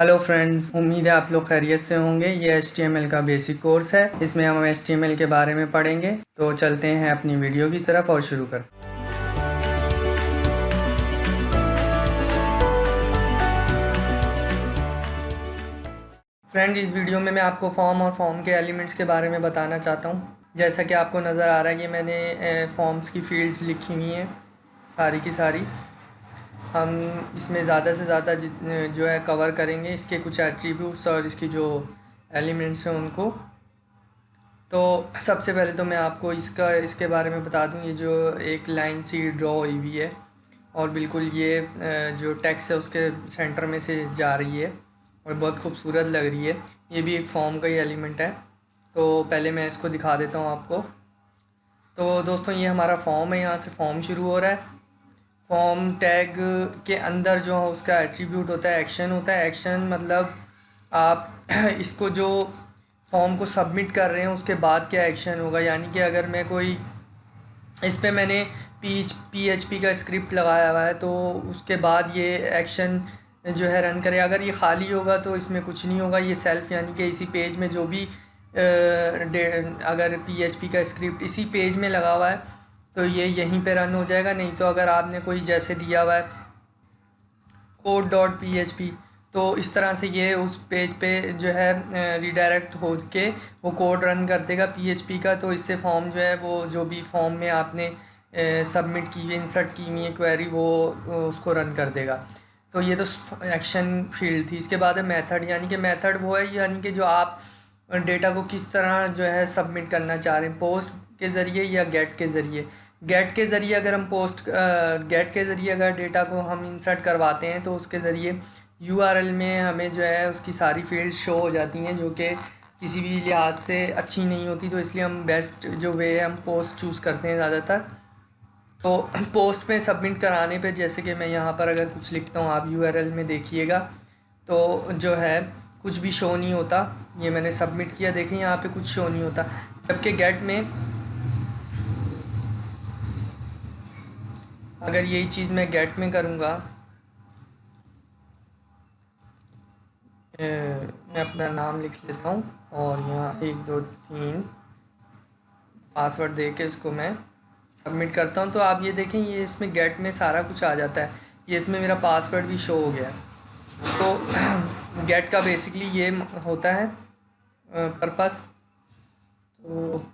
Hello friends, उम्मीद है आप लोग खैरियत से होंगे। ये HTML का बेसिक कोर्स है। इसमें हम HTML के बारे में पढ़ेंगे। तो चलते हैं अपनी वीडियो की तरफ और शुरू करते हैं। फ्रेंड, इस वीडियो में मैं आपको फॉर्म और फॉर्म के एलिमेंट्स के बारे में बताना चाहता हूँ। जैसा कि आपको नज़र आ रहा है कि मैंने फॉर्म्स की फील्ड्स लिखी हुई हैं, सारी की सारी। हम इसमें ज़्यादा से ज़्यादा जो है कवर करेंगे इसके कुछ एट्रीब्यूट्स और इसकी जो एलिमेंट्स हैं उनको। तो सबसे पहले तो मैं आपको इसके बारे में बता दूं। ये जो एक लाइन सी ड्रॉ हुई हुई है और बिल्कुल ये जो टेक्स्ट है उसके सेंटर में से जा रही है और बहुत खूबसूरत लग रही है। ये भी एक फॉर्म का ही एलिमेंट है। तो पहले मैं इसको दिखा देता हूँ आपको। तो दोस्तों, ये हमारा फॉर्म है। यहाँ से फॉर्म शुरू हो रहा है। फॉर्म टैग के अंदर जो है उसका एट्रीब्यूट होता है, एक्शन होता है। एक्शन मतलब आप इसको जो फॉर्म को सबमिट कर रहे हैं उसके बाद क्या एक्शन होगा। यानी कि अगर मैं कोई इस पे मैंने PHP का स्क्रिप्ट लगाया हुआ है तो उसके बाद ये एक्शन जो है रन करे। अगर ये खाली होगा तो इसमें कुछ नहीं होगा। ये सेल्फ यानी कि इसी पेज में जो भी अगर PHP का स्क्रिप्ट इसी पेज में लगा हुआ है तो ये यहीं पे रन हो जाएगा। नहीं तो अगर आपने कोई जैसे दिया हुआ है code.php तो इस तरह से ये उस पेज पे जो है रीडायरेक्ट हो के वो कोड रन कर देगा PHP का। तो इससे फॉर्म जो है वो जो भी फॉर्म में आपने सबमिट की हुई इंसर्ट की हुई है क्वेरी वो उसको रन कर देगा। तो ये तो एक्शन फील्ड थी। इसके बाद है मेथड। यानी कि मेथड वो है यानी कि जो आप डेटा को किस तरह जो है सबमिट करना चाह रहे हैं, पोस्ट के ज़रिए या गेट के ज़रिए। गेट के ज़रिए अगर हम गेट के ज़रिए अगर डेटा को हम इंसर्ट करवाते हैं तो उसके ज़रिए URL में हमें जो है उसकी सारी फील्ड शो हो जाती हैं जो कि किसी भी लिहाज से अच्छी नहीं होती। तो इसलिए हम बेस्ट जो वे है हम पोस्ट चूज़ करते हैं ज़्यादातर। तो पोस्ट पे सबमिट कराने पे जैसे कि मैं यहाँ पर अगर कुछ लिखता हूँ, आप URL में देखिएगा तो जो है कुछ भी शो नहीं होता। ये मैंने सबमिट किया, देखें यहाँ पे कुछ शो नहीं होता। जबकि गेट में अगर यही चीज़ मैं गेट में करूँगा, मैं अपना नाम लिख लेता हूँ और यहाँ 1 2 3 पासवर्ड दे के इसको मैं सबमिट करता हूँ। तो आप ये देखें, ये इसमें गेट में सारा कुछ आ जाता है। ये इसमें मेरा पासवर्ड भी शो हो गया है। तो गेट का बेसिकली ये होता है पर्पस। तो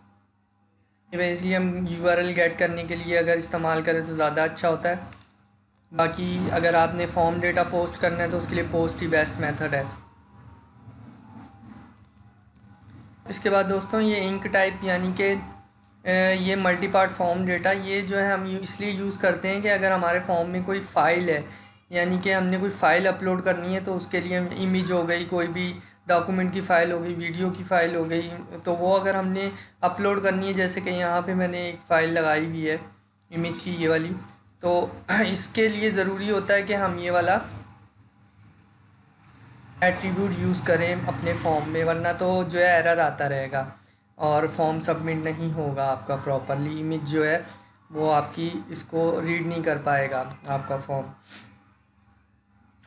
ये बेसिकली हम URL गेट करने के लिए अगर इस्तेमाल करें तो ज़्यादा अच्छा होता है। बाकी अगर आपने फॉर्म डेटा पोस्ट करना है तो उसके लिए पोस्ट ही बेस्ट मेथड है। इसके बाद दोस्तों, ये इंक टाइप यानी कि ये मल्टी पार्ट फॉर्म डेटा, ये जो है हम इसलिए यूज़ करते हैं कि अगर हमारे फॉर्म में कोई फ़ाइल है, यानी कि हमने कोई फ़ाइल अपलोड करनी है तो उसके लिए हम इमेज हो गई, कोई भी डॉक्यूमेंट की फ़ाइल हो गई, वीडियो की फ़ाइल हो गई, तो वो अगर हमने अपलोड करनी है, जैसे कि यहाँ पे मैंने एक फ़ाइल लगाई हुई है इमेज की, ये वाली, तो इसके लिए ज़रूरी होता है कि हम ये वाला एट्रीब्यूट यूज़ करें अपने फॉर्म में, वरना तो जो है एरर आता रहेगा और फॉर्म सबमिट नहीं होगा आपका प्रॉपरली। इमेज जो है वो आपकी इसको रीड नहीं कर पाएगा आपका फॉर्म।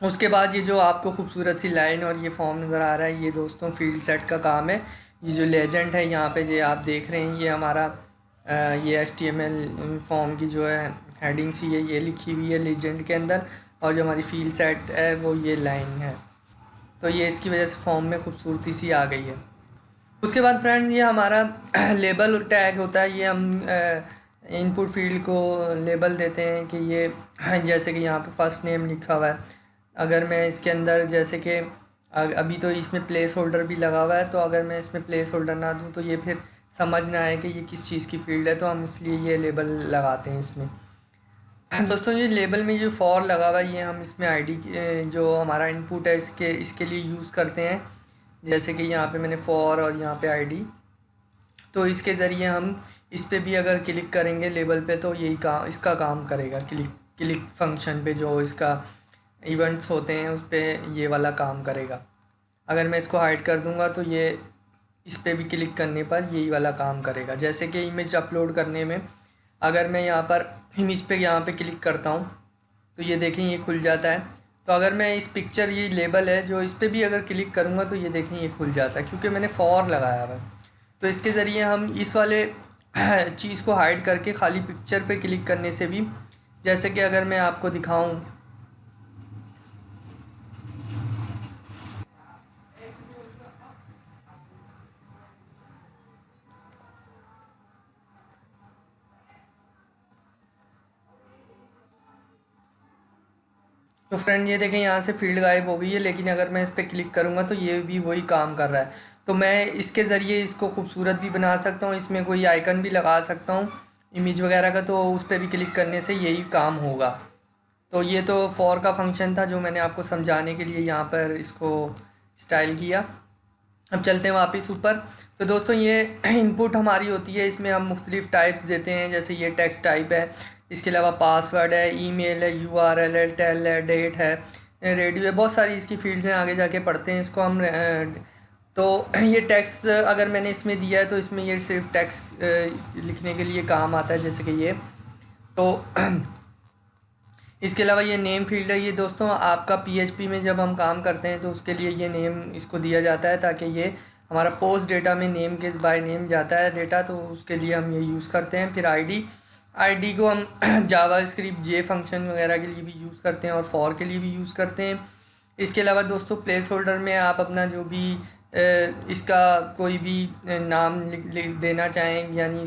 उसके बाद ये जो आपको खूबसूरत सी लाइन और ये फॉर्म नज़र आ रहा है, ये दोस्तों फील्ड सेट का काम है। ये जो लेजेंड है यहाँ पे जो आप देख रहे हैं, ये हमारा ये HTML फॉर्म की जो है हेडिंग सी है, ये लिखी हुई है लेजेंड के अंदर। और जो हमारी फील्ड सेट है वो ये लाइन है। तो ये इसकी वजह से फॉर्म में खूबसूरती सी आ गई है। उसके बाद फ्रेंड, ये हमारा लेबल टैग होता है। ये हम इनपुट फील्ड को लेबल देते हैं कि ये जैसे कि यहाँ पे फर्स्ट नेम लिखा हुआ है। अगर मैं इसके अंदर जैसे कि अभी तो इसमें प्लेस होल्डर भी लगा हुआ है, तो अगर मैं इसमें प्लेस होल्डर ना दूँ तो ये फिर समझ ना आए कि ये किस चीज़ की फील्ड है, तो हम इसलिए ये लेबल लगाते हैं इसमें। दोस्तों, ये लेबल में जो फॉर लगा हुआ है ये हम इसमें ID जो हमारा इनपुट है इसके लिए यूज़ करते हैं। जैसे कि यहाँ पे मैंने फॉर और यहाँ पे ID, तो इसके ज़रिए हम इस पे भी अगर क्लिक करेंगे लेबल पे तो यही काम इसका काम करेगा। क्लिक फंक्शन पे जो इसका इवेंट्स होते हैं उस पर ये वाला काम करेगा। अगर मैं इसको हाइड कर दूंगा तो ये इस पे भी क्लिक करने पर यही वाला काम करेगा। जैसे कि इमेज अपलोड करने में अगर मैं यहाँ पर इमेज पे यहाँ पे क्लिक करता हूँ तो ये देखें ये खुल जाता है। तो अगर मैं इस पिक्चर, ये लेबल है जो, इस पर भी अगर क्लिक करूँगा तो ये देखें ये खुल जाता है, क्योंकि मैंने फॉर लगाया हुआ है। तो इसके ज़रिए हम इस वाले चीज़ को हाइड करके खाली पिक्चर पे क्लिक करने से भी, जैसे कि अगर मैं आपको दिखाऊं, तो फ्रेंड ये देखें यहाँ से फील्ड गायब हो गई है, लेकिन अगर मैं इस पर क्लिक करूँगा तो ये भी वही काम कर रहा है। तो मैं इसके ज़रिए इसको खूबसूरत भी बना सकता हूँ, इसमें कोई आइकन भी लगा सकता हूँ इमेज वगैरह का, तो उस पर भी क्लिक करने से यही काम होगा। तो ये तो फॉर का फंक्शन था जो मैंने आपको समझाने के लिए यहाँ पर इसको स्टाइल किया। अब चलते हैं वापस ऊपर। तो दोस्तों ये इनपुट हमारी होती है, इसमें हम मुख्तलिफ़ टाइप्स देते हैं, जैसे ये टेक्स्ट टाइप है, इसके अलावा पासवर्ड है, ईमेल है, यूआरएल है, टेल है, डेट है, रेडियो है, बहुत सारी इसकी फील्ड्स हैं, आगे जाके पढ़ते हैं इसको हम। तो ये टेक्स्ट अगर मैंने इसमें दिया है तो इसमें ये सिर्फ टेक्स्ट लिखने के लिए काम आता है, जैसे कि ये। तो इसके अलावा ये नेम फील्ड है, ये दोस्तों आपका पीएचपी में जब हम काम करते हैं तो उसके लिए ये नेम इसको दिया जाता है, ताकि ये हमारा पोस्ट डेटा में नेम के बाय नेम जाता है डेटा, तो उसके लिए हम ये यूज़ करते हैं। फिर आईडी को हम जावा स्क्रिप्ट जे फंक्शन वगैरह के लिए भी यूज़ करते हैं और फॉर के लिए भी यूज़ करते हैं। इसके अलावा दोस्तों प्लेस होल्डर में आप अपना जो भी इसका कोई भी नाम लिख देना चाहें, यानी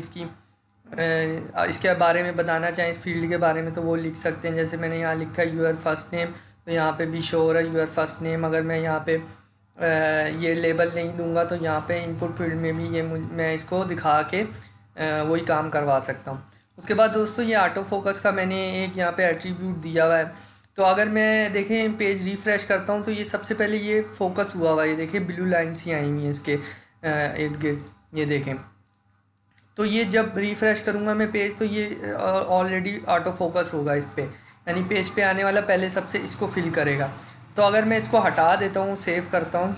इसके बारे में बताना चाहें, इस फील्ड के बारे में, तो वो लिख सकते हैं। जैसे मैंने यहाँ लिखा है यूर फर्स्ट नेम, तो यहाँ पे भी शो हो रहा है यूर फर्स्ट नेम। अगर मैं यहाँ पे ये लेबल नहीं दूंगा तो यहाँ पे इनपुट फील्ड में भी ये मैं इसको दिखा के वही काम करवा सकता हूँ। उसके बाद दोस्तों ये ऑटो फोकस का मैंने एक यहाँ पे एट्रीब्यूट दिया हुआ है। तो अगर मैं देखें पेज रिफ़्रेश करता हूँ तो ये सबसे पहले ये फोकस हुआ हुआ है, ये देखें ब्लू लाइन्स ही आई हुई हैं इसके इर्द गिर्द, ये देखें। तो ये जब रिफ़्रेश करूँगा मैं पेज, तो ये ऑलरेडी ऑटो फोकस होगा इस पर, यानी पेज पे आने वाला पहले सबसे इसको फिल करेगा। तो अगर मैं इसको हटा देता हूँ, सेव करता हूँ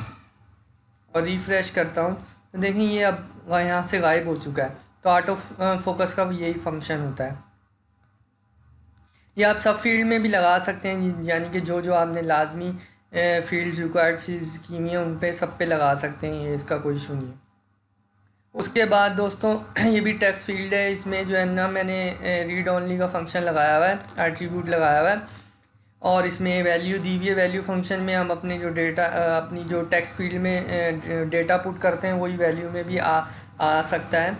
और रिफ़्रेश करता हूँ, तो देखें ये अब यहाँ से गायब हो चुका है। तो ऑटो फोकस का यही फंक्शन होता है। ये आप सब फील्ड में भी लगा सकते हैं, यानी कि जो जो आपने लाजमी फील्ड्स रिक्वायर्ड फील्ड्स की हुई हैं उन पे सब पे लगा सकते हैं, ये इसका कोई इशू नहीं है। उसके बाद दोस्तों ये भी टेक्स्ट फील्ड है, इसमें जो है ना मैंने रीड ओनली का फंक्शन लगाया हुआ है, एट्रीब्यूट लगाया हुआ है, और इसमें वैल्यू दी हुई है। वैल्यू फंक्शन में हम अपने जो डेटा अपनी जो टेक्स्ट फील्ड में डेटा पुट करते हैं वही वैल्यू में भी आ सकता है।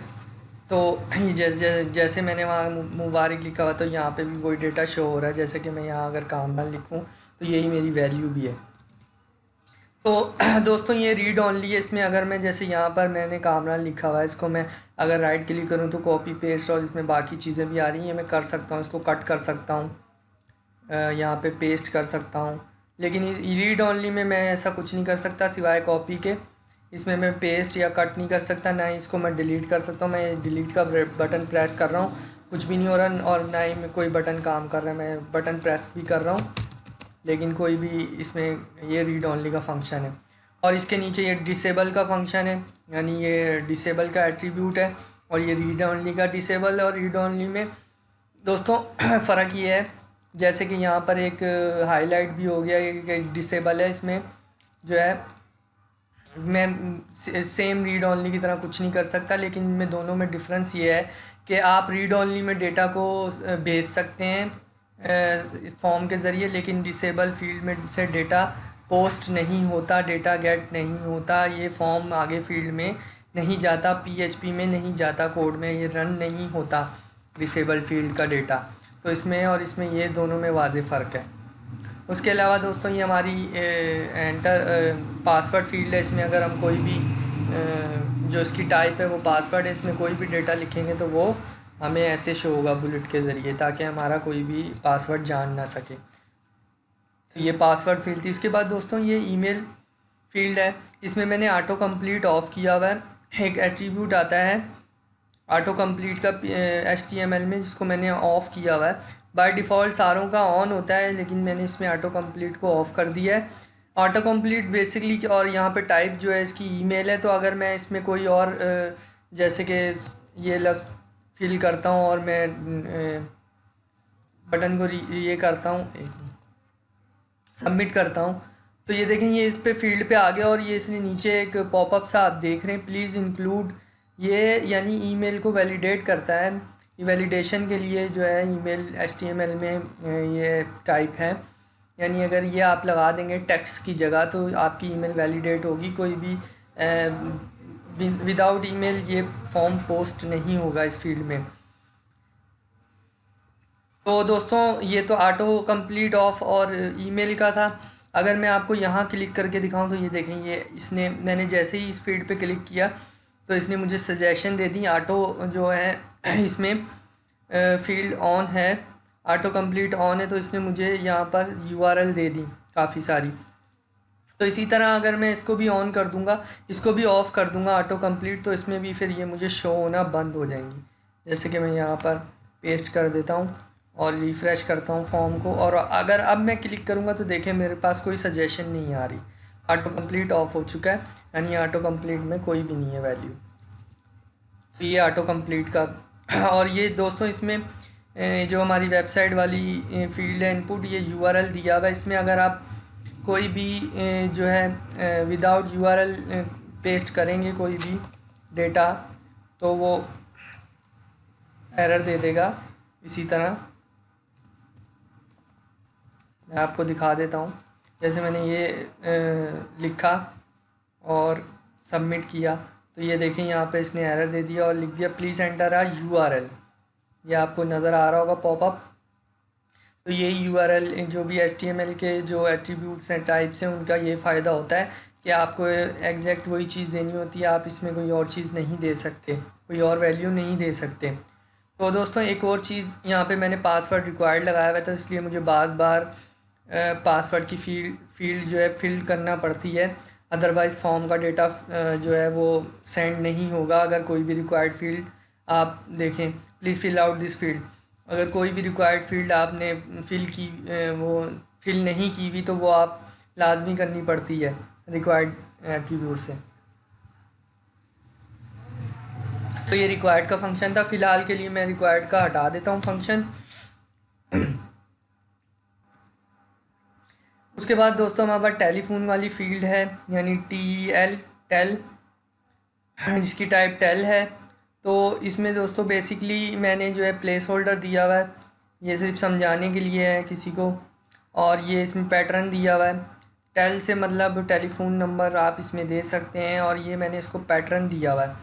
तो जैसे मैंने वहाँ मुबारक लिखा हुआ, तो यहाँ पे भी वही डेटा शो हो रहा है। जैसे कि मैं यहाँ अगर कामरान लिखूँ तो यही मेरी वैल्यू भी है। तो दोस्तों ये रीड ओनली है, इसमें अगर मैं जैसे यहाँ पर मैंने कामरान लिखा हुआ है, इसको मैं अगर राइट क्लिक करूँ तो कॉपी पेस्ट, और इसमें बाकी चीज़ें भी आ रही हैं, मैं कर सकता हूँ, इसको कट कर सकता हूँ, यहाँ पे पेस्ट कर सकता हूँ। लेकिन रीड ओनली में मैं ऐसा कुछ नहीं कर सकता सिवाय कॉपी के। इसमें मैं पेस्ट या कट नहीं कर सकता, ना ही इसको मैं डिलीट कर सकता हूँ। मैं डिलीट का बटन प्रेस कर रहा हूँ, कुछ भी नहीं हो रहा, और ना ही मैं कोई बटन काम कर रहा है। मैं बटन प्रेस भी कर रहा हूँ लेकिन कोई भी इसमें ये रीड ओनली का फंक्शन है। और इसके नीचे ये डिसेबल का फंक्शन है, यानी ये डिसेबल का एट्रीब्यूट है, और ये रीड ओनली का डिसेबल है। और रीड ओनली में दोस्तों फ़र्क ये है, जैसे कि यहाँ पर एक हाईलाइट भी हो गया, ये डिसेबल है, इसमें जो है मैं सेम रीड ओनली की तरह कुछ नहीं कर सकता। लेकिन इनमें दोनों में डिफरेंस ये है कि आप रीड ओनली में डेटा को भेज सकते हैं फॉर्म के ज़रिए, लेकिन डिसेबल फील्ड में से डेटा पोस्ट नहीं होता, डेटा गेट नहीं होता, ये फॉर्म आगे फील्ड में नहीं जाता, पीएचपी में नहीं जाता, कोड में ये रन नहीं होता डिसेबल फील्ड का डेटा। तो इसमें और इसमें ये दोनों में वाज़ेह फ़र्क है। उसके अलावा दोस्तों ये हमारी एंटर पासवर्ड फील्ड है, इसमें अगर हम कोई भी जो इसकी टाइप है वो पासवर्ड है, इसमें कोई भी डेटा लिखेंगे तो वो हमें ऐसे शो होगा बुलेट के ज़रिए, ताकि हमारा कोई भी पासवर्ड जान ना सके। तो ये पासवर्ड फील्ड थी। इसके बाद दोस्तों ये ईमेल फील्ड है, इसमें मैंने ऑटो कंप्लीट ऑफ़ किया हुआ है। एक एट्रीब्यूट आता है ऑटो कंप्लीट का HTML में, जिसको मैंने ऑफ़ किया हुआ है। बाय डिफ़ॉल्ट सारों का ऑन होता है, लेकिन मैंने इसमें ऑटो कंप्लीट को ऑफ़ कर दिया है। ऑटो कंप्लीट बेसिकली, और यहाँ पे टाइप जो है इसकी ईमेल है। तो अगर मैं इसमें कोई और जैसे कि ये लफ्ज़ फिल करता हूँ और मैं बटन को ये करता हूँ, सबमिट करता हूँ तो ये देखें ये इस पे फील्ड पे आ गया और ये इसने नीचे एक पॉपअप सा आप देख रहे हैं, प्लीज़ इंक्लूड, ये यानी ईमेल को वैलिडेट करता है। ये वैलिडेशन के लिए जो है ईमेल HTML में ये टाइप है, यानी अगर ये आप लगा देंगे टेक्स्ट की जगह तो आपकी ईमेल वैलिडेट होगी। कोई भी विदाउट ईमेल ये फॉर्म पोस्ट नहीं होगा इस फील्ड में। तो दोस्तों ये तो ऑटो कंप्लीट ऑफ और ईमेल का था। अगर मैं आपको यहाँ क्लिक करके दिखाऊं तो ये देखें, ये इसने, मैंने जैसे ही इस फील्ड पे क्लिक किया तो इसने मुझे सजेशन दे दी। ऑटो जो है इसमें फील्ड ऑन है, ऑटो कंप्लीट ऑन है, तो इसने मुझे यहाँ पर URL दे दी काफ़ी सारी। तो इसी तरह अगर मैं इसको भी ऑन कर दूंगा, इसको भी ऑफ़ कर दूंगा ऑटो कंप्लीट, तो इसमें भी फिर ये मुझे शो होना बंद हो जाएंगी। जैसे कि मैं यहाँ पर पेस्ट कर देता हूँ और रिफ़्रेश करता हूँ फॉर्म को, और अगर अब मैं क्लिक करूँगा तो देखें मेरे पास कोई सजेशन नहीं आ रही, ऑटो कंप्लीट ऑफ हो चुका है, यानी ऑटो कंप्लीट में कोई भी नहीं है वैल्यू। तो ये ऑटो कंप्लीट का। और ये दोस्तों इसमें जो हमारी वेबसाइट वाली फील्ड है इनपुट, ये URL दिया हुआ है। इसमें अगर आप कोई भी जो है विदाउट URL पेस्ट करेंगे कोई भी डेटा तो वो एरर दे देगा। इसी तरह मैं आपको दिखा देता हूँ, जैसे मैंने ये लिखा और सबमिट किया तो ये देखें यहाँ पे इसने एरर दे दिया और लिख दिया प्लीज़ एंटर आ URL। ये आपको नज़र आ रहा होगा पॉपअप। तो ये URL जो भी HTML के जो एट्रीब्यूट्स हैं, टाइप्स हैं, उनका ये फ़ायदा होता है कि आपको एग्जैक्ट वही चीज़ देनी होती है, आप इसमें कोई और चीज़ नहीं दे सकते, कोई और वैल्यू नहीं दे सकते। तो दोस्तों एक और चीज़, यहाँ पे मैंने पासवर्ड रिक्वायर्ड लगाया हुआ है, तो इसलिए मुझे बार पासवर्ड की फील्ड जो है फिल करना पड़ती है, अदरवाइज़ फॉर्म का डेटा जो है वो सेंड नहीं होगा। अगर कोई भी रिक्वायर्ड फील्ड आप देखें, please fill out this field, अगर कोई भी रिक्वायर्ड फील्ड आपने फिल की वो फिल नहीं की हुई तो वो आप लाजमी करनी पड़ती है रिक्वायर्ड एट्रीब्यूट से। तो ये रिक्वायर्ड का फंक्शन था। फ़िलहाल के लिए मैं रिक्वायर्ड का हटा देता हूँ फंक्शन। उसके बाद दोस्तों हमारे पास टेलीफोन वाली फील्ड है, यानी टेल, जिसकी टाइप टेल है। तो इसमें दोस्तों बेसिकली मैंने जो है प्लेस होल्डर दिया हुआ है, ये सिर्फ समझाने के लिए है किसी को, और ये इसमें पैटर्न दिया हुआ है। टेल से मतलब टेलीफोन नंबर आप इसमें दे सकते हैं, और ये मैंने इसको पैटर्न दिया हुआ है।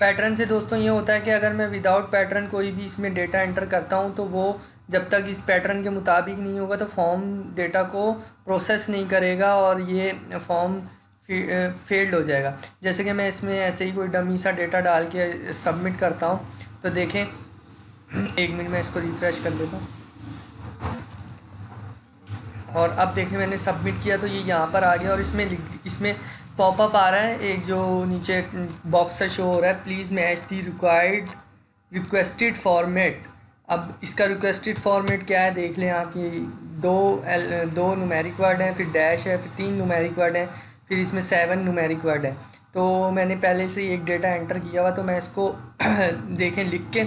पैटर्न से दोस्तों ये होता है कि अगर मैं विदाउट पैटर्न कोई भी इसमें डेटा एंटर करता हूँ तो वो जब तक इस पैटर्न के मुताबिक नहीं होगा तो फॉर्म डेटा को प्रोसेस नहीं करेगा और ये फॉर्म फेल्ड हो जाएगा। जैसे कि मैं इसमें ऐसे ही कोई डमी सा डेटा डाल के सबमिट करता हूँ तो देखें, एक मिनट में इसको रिफ़्रेश कर देता हूँ, और अब देखें मैंने सबमिट किया तो ये यहाँ पर आ गया और इसमें पॉपअप आ रहा है एक जो नीचे बॉक्स से शो हो रहा है, please match the requested format. अब इसका रिक्वेस्टेड फॉर्मेट क्या है देख लें आप, ये दो न्यूमेरिक वर्ड हैं, फिर डैश है, फिर 3 न्यूमेरिक वर्ड हैं, फिर इसमें 7 न्यूमेरिक वर्ड है। तो मैंने पहले से ही एक डेटा एंटर किया हुआ, तो मैं इसको देखें लिख के,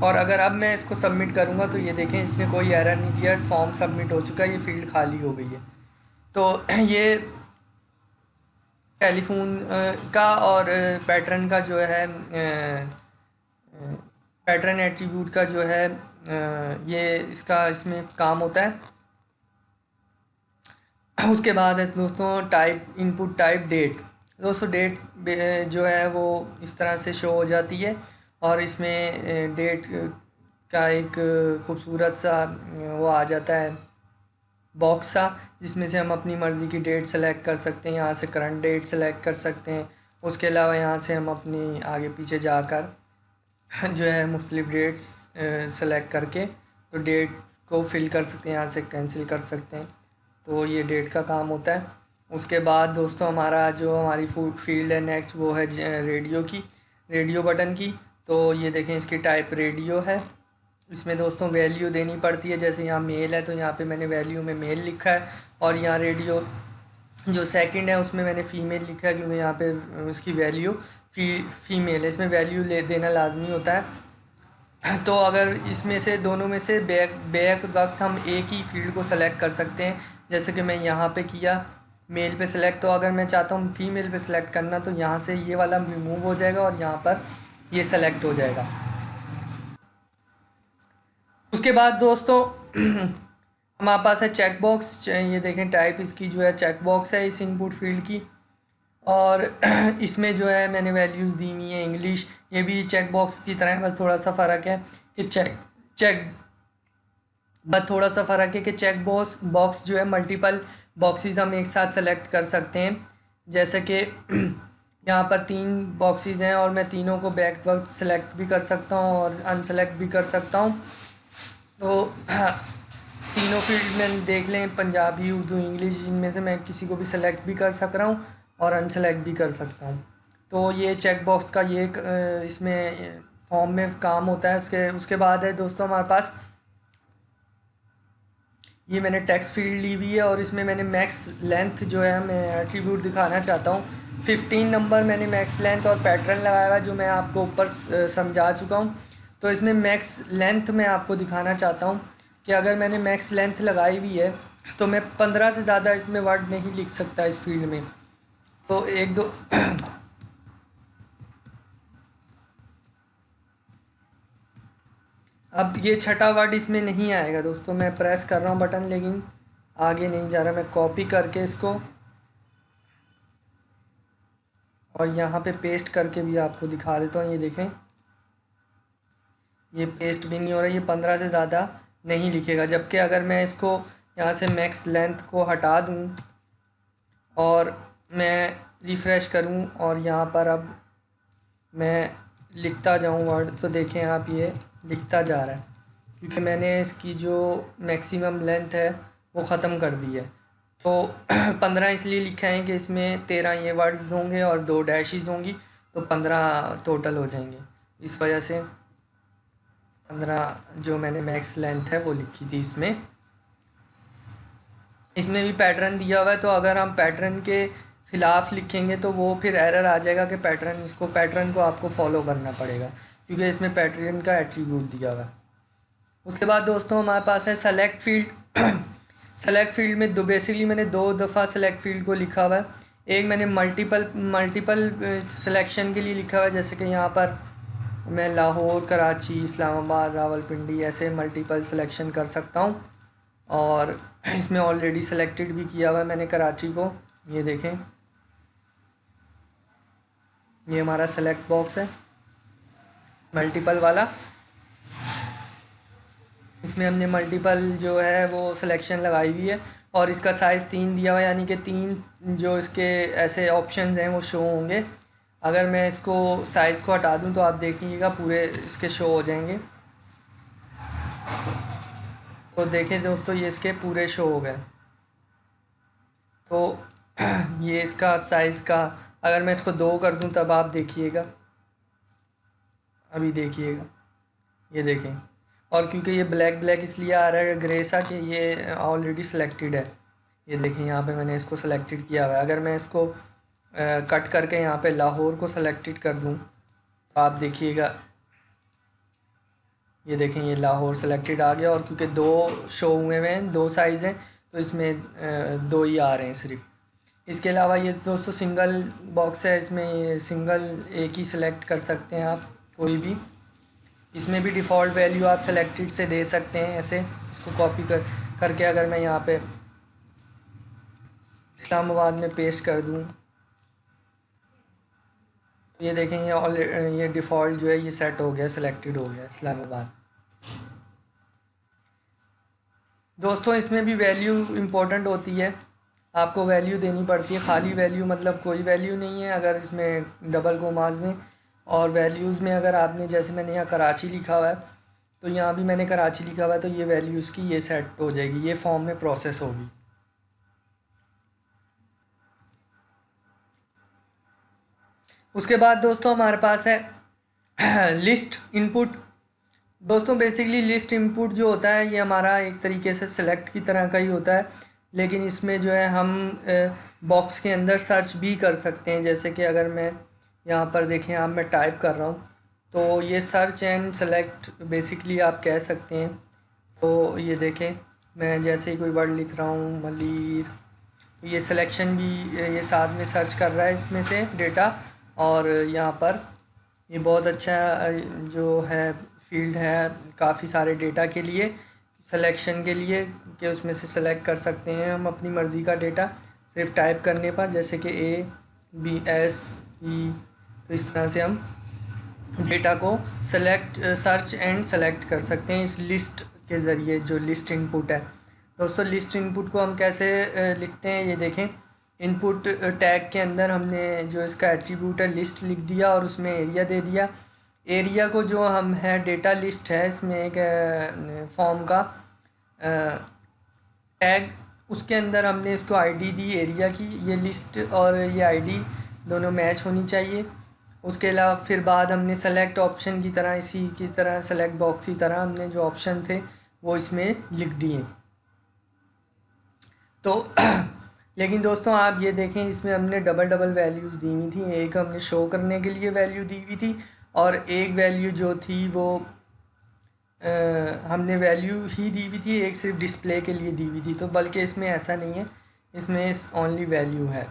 और अगर अब मैं इसको सबमिट करूँगा तो ये देखें इसने कोई एरर नहीं दिया, फॉर्म सबमिट हो चुका है, ये फील्ड खाली हो गई है। तो ये टेलीफोन का और पैटर्न का जो है पैटर्न एट्रीब्यूट का जो है ये इसमें काम होता है। उसके बाद है दोस्तों टाइप, इनपुट टाइप डेट। दोस्तों डेट जो है वो इस तरह से शो हो जाती है, और इसमें डेट का एक खूबसूरत सा वो आ जाता है बॉक्स सा, जिसमें से हम अपनी मर्ज़ी की डेट सेलेक्ट कर सकते हैं। यहाँ से करंट डेट सेलेक्ट कर सकते हैं। उसके अलावा यहाँ से हम अपनी आगे पीछे जाकर जो है मुख्तलिफ़ डेट्स सेलेक्ट करके तो डेट को फिल कर सकते हैं, यहाँ से कैंसिल कर सकते हैं। तो ये डेट का काम होता है। उसके बाद दोस्तों हमारी फील्ड है नेक्स्ट, वो है रेडियो बटन की। तो ये देखें इसकी टाइप रेडियो है। इसमें दोस्तों वैल्यू देनी पड़ती है, जैसे यहाँ मेल है तो यहाँ पे मैंने वैल्यू में मेल लिखा है, और यहाँ रेडियो जो सेकंड है उसमें मैंने फ़ीमेल लिखा है, क्योंकि यहाँ पे उसकी वैल्यू फ़ीमेल है, इसमें वैल्यू देना लाजमी होता है। तो अगर इसमें से दोनों में से बैक वक्त हम एक ही फील्ड को सेलेक्ट कर सकते हैं, जैसे कि मैं यहाँ पे किया मेल पे सिलेक्ट, तो अगर मैं चाहता हूँ फीमेल पे सिलेक्ट करना तो यहाँ से ये वाला रिमूव हो जाएगा और यहाँ पर ये सेलेक्ट हो जाएगा। उसके बाद दोस्तों हमारे पास है चेक बॉक्स। ये देखें टाइप इसकी जो है चेक बॉक्स है इस इनपुट फील्ड की, और इसमें जो है मैंने वैल्यूज़ दी हुई हैं इंग्लिश। ये भी चेक बॉक्स की तरह है, बस थोड़ा सा फ़र्क है कि चेक बस थोड़ा सा फ़र्क है कि चेक बॉक्स जो है मल्टीपल बॉक्सेस हम एक साथ सेलेक्ट कर सकते हैं। जैसे कि यहाँ पर 3 बॉक्सेस हैं और मैं तीनों को बैक वक्त सेलेक्ट भी कर सकता हूँ और अनसेलेक्ट भी कर सकता हूँ। तो तीनों फील्ड में देख लें, पंजाबी, उर्दू, इंग्लिश, इनमें से मैं किसी को भी सेलेक्ट भी कर सक रहा हूँ और अनसेलेक्ट भी कर सकता हूँ। तो ये चेक बॉक्स का ये इसमें फॉर्म में काम होता है। उसके बाद है दोस्तों हमारे पास ये मैंने टेक्स्ट फील्ड ली हुई है और इसमें मैंने मैक्स लेंथ जो है मैं एट्रीब्यूट दिखाना चाहता हूँ। 15 नंबर मैंने मैक्स लेंथ और पैटर्न लगाया हुआ है जो मैं आपको ऊपर समझा चुका हूँ। तो इसमें मैक्स लेंथ मैं आपको दिखाना चाहता हूँ कि अगर मैंने मैक्स लेंथ लगाई हुई है तो मैं 15 से ज़्यादा इसमें वर्ड नहीं लिख सकता इस फील्ड में। तो एक दो अब ये छठा वर्ड इसमें नहीं आएगा दोस्तों, मैं प्रेस कर रहा हूँ बटन लेकिन आगे नहीं जा रहा। मैं कॉपी करके इसको और यहाँ पे पेस्ट करके भी आपको दिखा देता हूँ। ये देखें ये पेस्ट भी नहीं हो रहा, ये 15 से ज़्यादा नहीं लिखेगा। जबकि अगर मैं इसको यहाँ से मैक्स लेंथ को हटा दूँ और मैं रिफ़्रेश करूँ और यहाँ पर अब मैं लिखता जाऊँ वर्ड, तो देखें आप ये लिखता जा रहा है क्योंकि मैंने इसकी जो मैक्सिमम लेंथ है वो ख़त्म कर दी है। तो 15 इसलिए लिखा है कि इसमें 13 ये वर्ड्स होंगे और 2 डैशेस होंगी, तो 15 टोटल हो जाएंगे। इस वजह से 15 जो मैंने मैक्स लेंथ है वो लिखी थी इसमें। इसमें भी पैटर्न दिया हुआ है, तो अगर हम पैटर्न के ख़िलाफ़ लिखेंगे तो वो फिर एरर आ जाएगा कि पैटर्न को आपको फॉलो करना पड़ेगा क्योंकि इसमें पैटर्न का एट्रीब्यूट दिया हुआ है। उसके बाद दोस्तों हमारे पास है सेलेक्ट फील्ड। सेलेक्ट फील्ड में बेसिकली मैंने 2 दफ़ा सेलेक्ट फील्ड को लिखा हुआ है। एक मैंने मल्टीपल सिलेक्शन के लिए लिखा हुआ है, जैसे कि यहाँ पर मैं लाहौर, कराची, इस्लामाबाद, रावलपिंडी ऐसे मल्टीपल सिलेक्शन कर सकता हूँ। और इसमें ऑलरेडी सेलेक्टेड भी किया हुआ है मैंने कराची को। ये देखें ये हमारा सेलेक्ट बॉक्स है मल्टीपल वाला। इसमें हमने मल्टीपल जो है वो सिलेक्शन लगाई हुई है और इसका साइज़ 3 दिया हुआ है, यानी कि 3 जो इसके ऐसे ऑप्शंस हैं वो शो होंगे। अगर मैं इसको साइज़ को हटा दूं तो आप देखिएगा पूरे इसके शो हो जाएंगे। तो देखें दोस्तों ये इसके पूरे शो हो गए। तो ये इसका साइज़ का अगर मैं इसको 2 कर दूं तब आप देखिएगा, अभी देखिएगा ये देखें। और क्योंकि ये ब्लैक इसलिए आ रहा है ग्रे सा कि ये ऑलरेडी सिलेक्टेड है। ये देखें यहाँ पे मैंने इसको सिलेक्टेड किया हुआ है। अगर मैं इसको कट करके यहाँ पे लाहौर को सिलेक्टेड कर दूँ तो आप देखिएगा ये देखें ये लाहौर सेलेक्टेड आ गया। और क्योंकि 2 शो हुए हुए हैं, 2 साइज़ हैं, तो इसमें 2 ही आ रहे हैं सिर्फ। इसके अलावा ये दोस्तों सिंगल बॉक्स है, इसमें ये सिंगल एक ही सिलेक्ट कर सकते हैं आप कोई भी। इसमें भी डिफ़ॉल्ट वैल्यू आप सेलेक्टेड से दे सकते हैं ऐसे। इसको कॉपी करके अगर मैं यहाँ पे इस्लामाबाद में पेस्ट कर दूँ तो ये देखें ये डिफ़ॉल्ट जो है ये सेट हो गया, सेलेक्टेड हो गया इस्लामाबाद। दोस्तों इसमें भी वैल्यू इम्पोर्टेंट होती है, आपको वैल्यू देनी पड़ती है। खाली वैल्यू मतलब कोई वैल्यू नहीं है अगर इसमें डबल कोमास में। और वैल्यूज़ में अगर आपने जैसे मैंने यहाँ कराची लिखा हुआ है तो यहाँ भी मैंने कराची लिखा हुआ है, तो ये वैल्यूज़ की ये सेट हो जाएगी, ये फॉर्म में प्रोसेस होगी। उसके बाद दोस्तों हमारे पास है लिस्ट इनपुट। दोस्तों बेसिकली लिस्ट इनपुट जो होता है ये हमारा एक तरीके से सेलेक्ट की तरह का ही होता है, लेकिन इसमें जो है हम बॉक्स के अंदर सर्च भी कर सकते हैं। जैसे कि अगर मैं यहाँ पर देखें आप मैं टाइप कर रहा हूँ तो ये सर्च एंड सेलेक्ट बेसिकली आप कह सकते हैं। तो ये देखें मैं जैसे ही कोई वर्ड लिख रहा हूँ मलिर, तो ये सिलेक्शन भी ये साथ में सर्च कर रहा है इसमें से डेटा। और यहाँ पर ये बहुत अच्छा जो है फील्ड है काफ़ी सारे डेटा के लिए, सिलेक्शन के लिए, कि उसमें से सेलेक्ट कर सकते हैं हम अपनी मर्ज़ी का डेटा सिर्फ टाइप करने पर, जैसे कि ABSE। तो इस तरह से हम डेटा को सेलेक्ट सर्च एंड सेलेक्ट कर सकते हैं इस लिस्ट के ज़रिए, जो लिस्ट इनपुट है। दोस्तों लिस्ट इनपुट को हम कैसे लिखते हैं, ये देखें। इनपुट टैग के अंदर हमने जो इसका एट्रीब्यूट है लिस्ट लिख दिया और उसमें एरिया दे दिया। एरिया को जो हम है डेटा लिस्ट है इसमें एक फॉर्म का टैग, उसके अंदर हमने इसको आईडी दी एरिया की। ये लिस्ट और ये आईडी दोनों मैच होनी चाहिए। उसके अलावा फिर बाद हमने सेलेक्ट ऑप्शन की तरह, इसी की तरह सेलेक्ट बॉक्स की तरह हमने जो ऑप्शन थे वो इसमें लिख दिए। तो लेकिन दोस्तों आप ये देखें, इसमें हमने डबल डबल वैल्यूज़ दी हुई थी। एक हमने शो करने के लिए वैल्यू दी हुई थी और एक वैल्यू जो थी वो हमने वैल्यू ही दी हुई थी, एक सिर्फ डिस्प्ले के लिए दी हुई थी। तो बल्कि इसमें ऐसा नहीं है, इसमें ओनली वैल्यू है।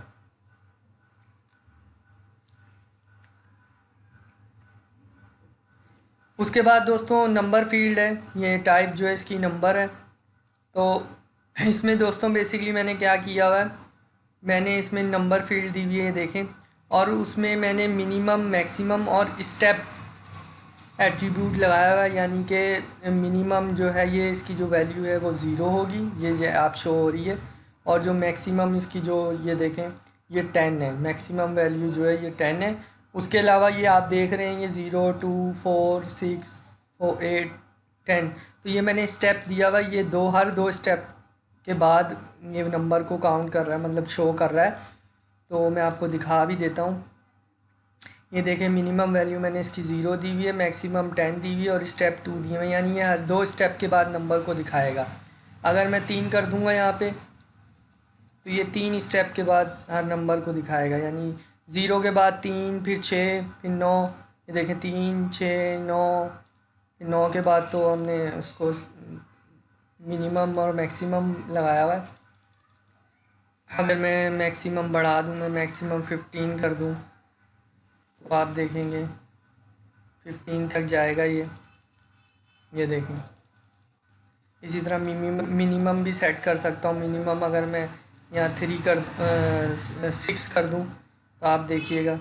उसके बाद दोस्तों नंबर फील्ड है, ये टाइप जो है इसकी नंबर है। तो इसमें दोस्तों बेसिकली मैंने क्या किया हुआ है, मैंने इसमें नंबर फील्ड दी हुई है देखें, और उसमें मैंने मिनिमम मैक्सिमम और स्टेप एट्रीब्यूट लगाया हुआ है। यानी कि मिनिमम जो है ये इसकी जो वैल्यू है वो 0 होगी, ये आप शो हो रही है। और जो मैक्सिमम इसकी जो ये देखें ये 10 है, मैक्सिमम वैल्यू जो है ये 10 है। उसके अलावा ये आप देख रहे हैं ये 0, 2, 4, 6, 8, 10। तो ये मैंने स्टेप दिया हुआ, ये हर दो स्टेप के बाद ये नंबर को काउंट कर रहा है, मतलब शो कर रहा है। तो मैं आपको दिखा भी देता हूँ। ये देखें मिनिमम वैल्यू मैंने इसकी 0 दी हुई है, मैक्सिमम 10 दी हुई है और स्टेप 2 दी हुई है। यानी ये हर दो स्टेप के बाद नंबर को दिखाएगा। अगर मैं 3 कर दूंगा यहाँ पे, तो ये 3 स्टेप के बाद हर नंबर को दिखाएगा। यानी 0 के बाद 3, फिर 6, फिर 9। ये देखें 3, 6, 9, फिर 9 के बाद तो हमने उसको मिनिमम और मैक्सिमम लगाया हुआ है। अगर मैं मैक्सिमम बढ़ा दूँ, मैं मैक्सिमम 15 कर दूँ, तो आप देखेंगे 15 तक जाएगा ये देखें। इसी तरह मिनिमम भी सेट कर सकता हूँ। मिनिमम अगर मैं यहाँ 6 कर दूँ, तो आप देखिएगा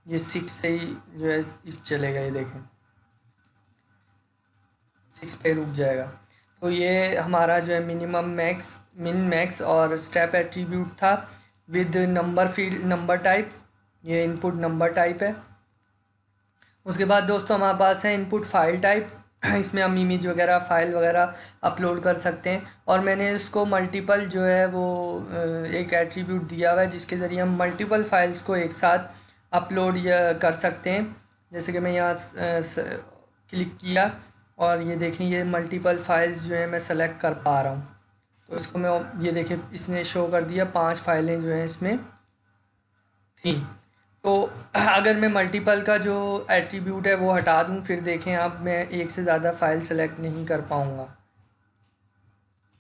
ये 6 से ही जो है इस चलेगा। ये देखें 6 पे रुक जाएगा। तो ये हमारा जो है मिनिमम मिन मैक्स और स्टेप एट्रीब्यूट था with number field number type. ये इनपुट नंबर टाइप है। उसके बाद दोस्तों हमारे पास है इनपुट फाइल टाइप। इसमें हम इमेज वगैरह फाइल वगैरह अपलोड कर सकते हैं। और मैंने इसको मल्टीपल जो है वो एक एट्रीब्यूट दिया हुआ है जिसके ज़रिए हम मल्टीपल फाइल्स को एक साथ अपलोड या कर सकते हैं। जैसे कि मैं यहाँ क्लिक किया और ये देखें ये मल्टीपल फाइल्स जो है मैं सेलेक्ट कर पा रहा हूँ। तो इसको मैं ये देखें इसने शो कर दिया 5 फाइलें जो हैं इसमें थी। तो अगर मैं मल्टीपल का जो एट्रीब्यूट है वो हटा दूं, फिर देखें आप मैं एक से ज़्यादा फ़ाइल सेलेक्ट नहीं कर पाऊँगा।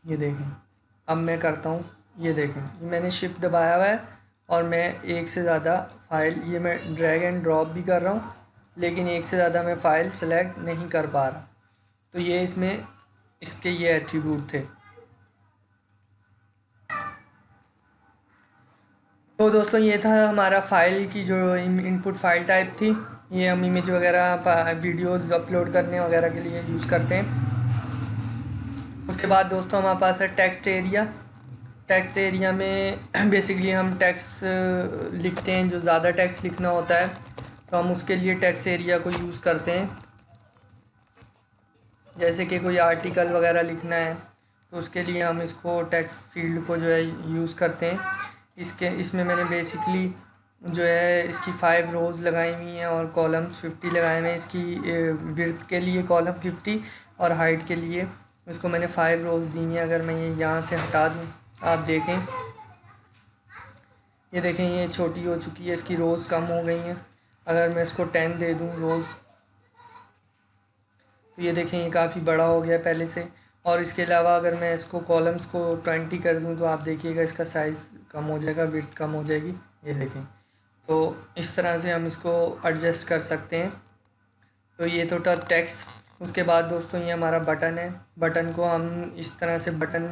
ये देखें अब मैं करता हूँ, ये देखें ये मैंने शिफ्ट दबाया हुआ है और मैं एक से ज़्यादा फ़ाइल ये मैं ड्रैग एंड ड्रॉप भी कर रहा हूँ, लेकिन एक से ज़्यादा मैं फ़ाइल सेलेक्ट नहीं कर पा रहा। तो ये इसमें इसके ये एट्रीब्यूट थे। तो दोस्तों ये था हमारा फ़ाइल की जो इनपुट फ़ाइल टाइप थी। ये हम इमेज वगैरह वीडियोज़ अपलोड करने वगैरह के लिए यूज़ करते हैं। उसके बाद दोस्तों हमारे पास है टेक्स्ट एरिया। टेक्स्ट एरिया में बेसिकली हम टेक्स्ट लिखते हैं, जो ज़्यादा टेक्स्ट लिखना होता है तो हम उसके लिए टेक्स्ट एरिया को यूज़ करते हैं। जैसे कि कोई आर्टिकल वगैरह लिखना है तो उसके लिए हम इसको टेक्स्ट फील्ड को जो है यूज़ करते हैं। इसमें मैंने बेसिकली जो है इसकी 5 रोज़ लगाई हुई हैं और कॉलम्स 50 लगाए हुए हैं। इसकी विड्थ के लिए कॉलम 50 और हाइट के लिए इसको मैंने 5 रोज़ दी हैं। अगर मैं ये यहाँ से हटा दूँ, आप देखें ये देखें ये छोटी हो चुकी है, इसकी रोज़ कम हो गई हैं। अगर मैं इसको 10 दे दूँ रोज़, तो ये देखें ये काफ़ी बड़ा हो गया पहले से। और इसके अलावा अगर मैं इसको कॉलम्स को 20 कर दूं तो आप देखिएगा इसका साइज़ कम हो जाएगा, विड्थ कम हो जाएगी, ये देखें। तो इस तरह से हम इसको एडजस्ट कर सकते हैं। तो ये तो था टेक्स्ट। उसके बाद दोस्तों ये हमारा बटन है। बटन को हम इस तरह से बटन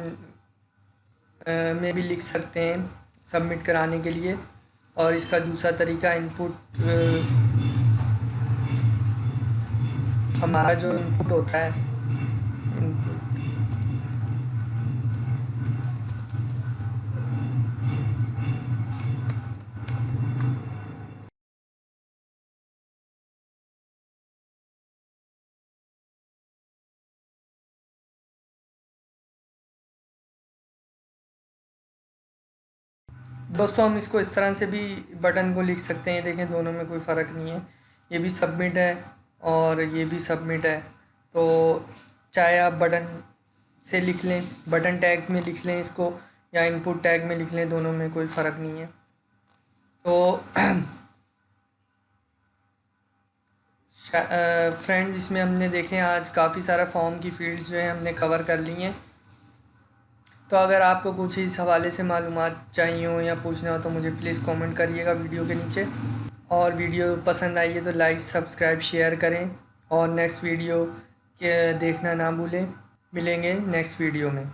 में भी लिख सकते हैं सबमिट कराने के लिए। और इसका दूसरा तरीका इनपुट, हमारा जो इनपुट होता है, इनपुट दोस्तों हम इसको इस तरह से भी बटन को लिख सकते हैं। देखें दोनों में कोई फ़र्क नहीं है, ये भी सबमिट है और ये भी सबमिट है। तो चाहे आप बटन से लिख लें, बटन टैग में लिख लें इसको, या इनपुट टैग में लिख लें, दोनों में कोई फ़र्क नहीं है। तो फ्रेंड्स इसमें हमने देखें आज काफ़ी सारा फॉर्म की फील्ड्स जो हैं हमने कवर कर ली हैं। तो अगर आपको कुछ इस हवाले से मालूमात चाहिए हो या पूछना हो तो मुझे प्लीज़ कमेंट करिएगा वीडियो के नीचे। और वीडियो पसंद आई है तो लाइक सब्सक्राइब शेयर करें और नेक्स्ट वीडियो के देखना ना भूलें। मिलेंगे नेक्स्ट वीडियो में।